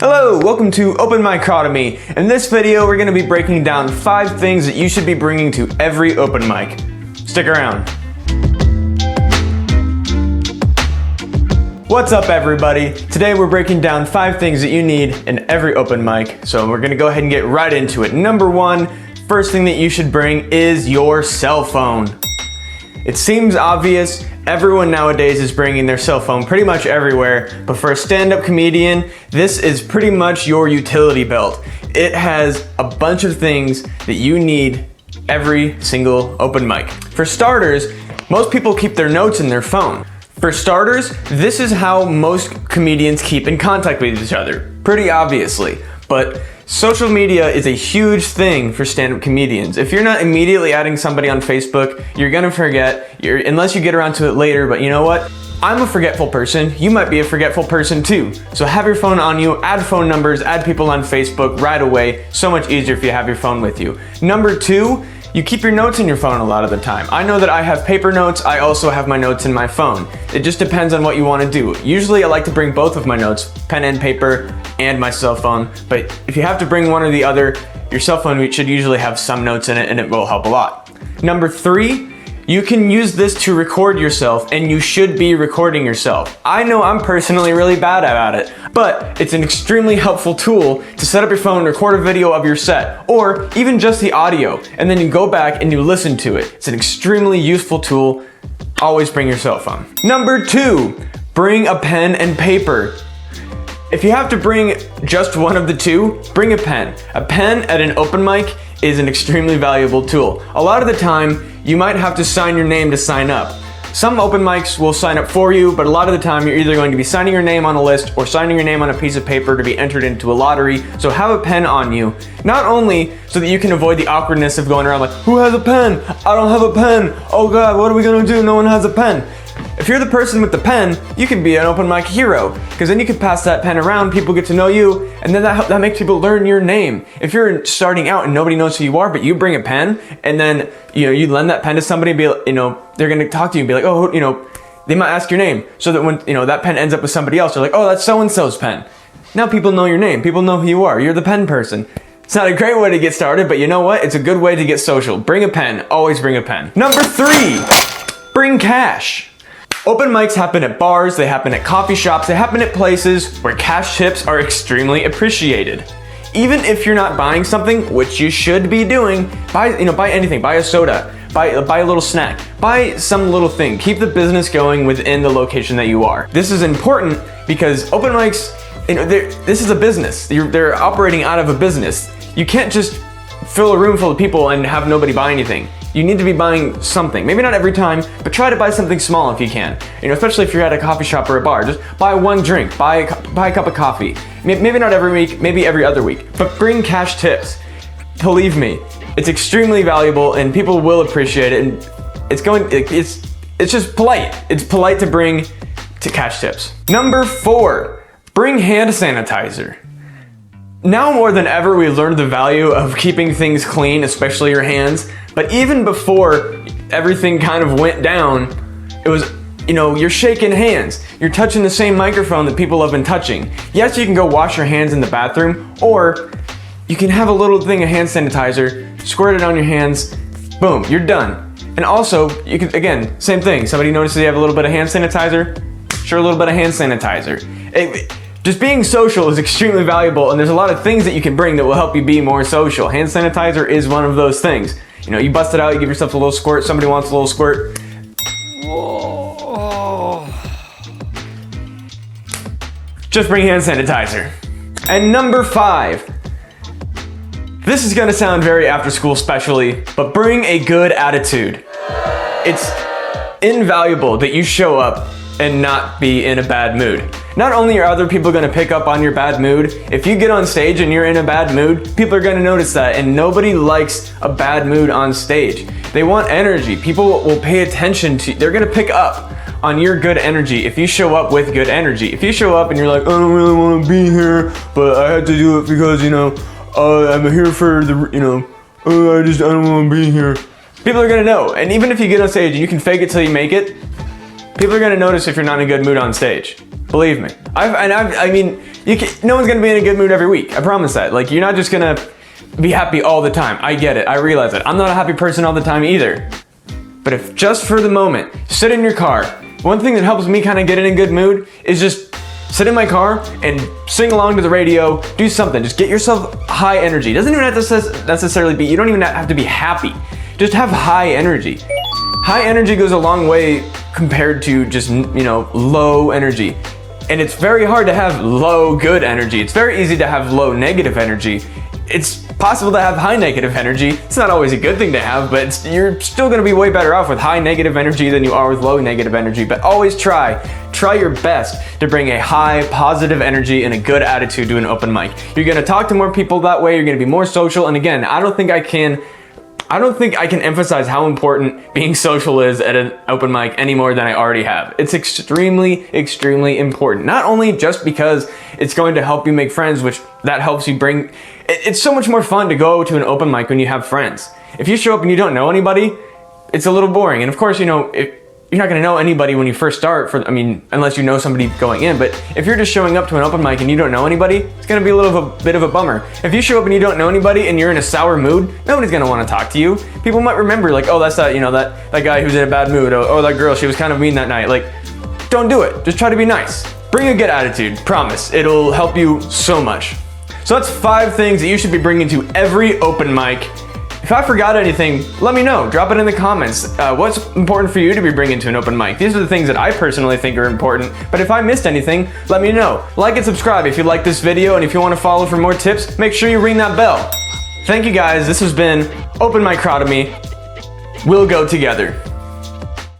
Hello, welcome to Open Micotomy. In this video, we're going to be breaking down 5 things that you should be bringing to every open mic. Stick around. What's up, everybody? Today we're breaking down 5 things that you need in every open mic. So we're going to go ahead and get right into it. Number 1, first thing that you should bring is your cell phone. It seems obvious, everyone nowadays is bringing their cell phone pretty much everywhere, but for a stand-up comedian, this is pretty much your utility belt. It has a bunch of things that you need every single open mic. For starters, most people keep their notes in their phone. For starters, this is how most comedians keep in contact with each other, pretty obviously, but social media is a huge thing for stand-up comedians. If you're not immediately adding somebody on Facebook, you're gonna forget, unless you get around to it later, but you know what? I'm a forgetful person, you might be a forgetful person too. So have your phone on you, add phone numbers, add people on Facebook right away. So much easier if you have your phone with you. Number 2, you keep your notes in your phone a lot of the time. I know that I have paper notes, I also have my notes in my phone. It just depends on what you want to do. Usually I like to bring both of my notes, pen and paper, and my cell phone, but if you have to bring one or the other, your cell phone should usually have some notes in it and it will help a lot. Number 3, you can use this to record yourself, and you should be recording yourself. I know I'm personally really bad at it, but it's an extremely helpful tool to set up your phone, record a video of your set, or even just the audio, and then you go back and you listen to it. It's an extremely useful tool. Always bring your cell phone. Number 2, bring a pen and paper. If you have to bring just one of the two, bring a pen. A pen at an open mic is an extremely valuable tool. A lot of the time, you might have to sign your name to sign up. Some open mics will sign up for you, but a lot of the time you're either going to be signing your name on a list or signing your name on a piece of paper to be entered into a lottery. So have a pen on you, not only so that you can avoid the awkwardness of going around like, who has a pen? I don't have a pen. Oh God, what are we gonna do? No one has a pen. If you're the person with the pen, you can be an open mic hero, because then you can pass that pen around, people get to know you, and then that makes people learn your name. If you're starting out and nobody knows who you are, but you bring a pen, and then you lend that pen to somebody, and be, they're gonna talk to you and be like, oh, they might ask your name, so that when that pen ends up with somebody else, they're like, oh, that's so-and-so's pen. Now people know your name, people know who you are, you're the pen person. It's not a great way to get started, but you know what? It's a good way to get social. Bring a pen, always bring a pen. Number 3, bring cash. Open mics happen at bars, they happen at coffee shops, they happen at places where cash tips are extremely appreciated. Even if you're not buying something, which you should be doing, buy anything, buy a soda, buy a little snack, buy some little thing. Keep the business going within the location that you are. This is important because open mics, this is a business. They're operating out of a business. You can't just fill a room full of people and have nobody buy anything. You need to be buying something. Maybe not every time, but try to buy something small if you can. Especially if you're at a coffee shop or a bar. Just buy one drink, buy a cup of coffee. Maybe not every week, maybe every other week. But bring cash tips. Believe me, it's extremely valuable and people will appreciate it. And it's just polite. It's polite to bring cash tips. Number 4, bring hand sanitizer. Now more than ever, we've learned the value of keeping things clean, especially your hands. But even before everything kind of went down, it was, you're shaking hands. You're touching the same microphone that people have been touching. Yes, you can go wash your hands in the bathroom, or you can have a little thing of hand sanitizer, squirt it on your hands, boom, you're done. And also, you can, again, same thing. Somebody notices you have a little bit of hand sanitizer, sure, a little bit of hand sanitizer. Just being social is extremely valuable, and there's a lot of things that you can bring that will help you be more social. Hand sanitizer is one of those things. You bust it out, you give yourself a little squirt, somebody wants a little squirt. Whoa. Just bring hand sanitizer. And number 5. This is gonna sound very after school specially, but bring a good attitude. It's invaluable that you show up and not be in a bad mood. Not only are other people gonna pick up on your bad mood, if you get on stage and you're in a bad mood, people are gonna notice that, and nobody likes a bad mood on stage. They want energy. People will pay attention to, they're gonna pick up on your good energy if you show up with good energy. If you show up and you're like, I don't really wanna be here, but I had to do it because, I'm here for the, I don't wanna be here. People are gonna know, and even if you get on stage and you can fake it till you make it, people are gonna notice if you're not in a good mood on stage. Believe me. I mean, no one's gonna be in a good mood every week. I promise that. Like, you're not just gonna be happy all the time. I get it. I realize it. I'm not a happy person all the time either. But if just for the moment, sit in your car. One thing that helps me kind of get in a good mood is just sit in my car and sing along to the radio, do something. Just get yourself high energy. It doesn't even have to necessarily be, you don't even have to be happy. Just have high energy. High energy goes a long way compared to just, low energy. And it's very hard to have low good energy. It's very easy to have low negative energy. It's possible to have high negative energy. It's not always a good thing to have, but you're still gonna be way better off with high negative energy than you are with low negative energy. But always try your best to bring a high positive energy and a good attitude to an open mic. You're gonna talk to more people that way, you're gonna be more social, and again, I don't think I can emphasize how important being social is at an open mic any more than I already have. It's extremely, extremely important. Not only just because it's going to help you make friends, which that helps you bring, it's so much more fun to go to an open mic when you have friends. If you show up and you don't know anybody, it's a little boring. And of course, you're not gonna know anybody when you first start, unless you know somebody going in, but if you're just showing up to an open mic and you don't know anybody, it's gonna be a bit of a bummer. If you show up and you don't know anybody and you're in a sour mood, nobody's gonna wanna talk to you. People might remember like, oh, that's that guy who's in a bad mood, oh, that girl, she was kind of mean that night. Like, don't do it, just try to be nice. Bring a good attitude, promise, it'll help you so much. So that's 5 things that you should be bringing to every open mic. If I forgot anything, let me know. Drop it in the comments. What's important for you to be bringing to an open mic? These are the things that I personally think are important, but if I missed anything, let me know. Like and subscribe if you like this video, and if you want to follow for more tips, make sure you ring that bell. Thank you guys, this has been Open Microtomy. We'll go together.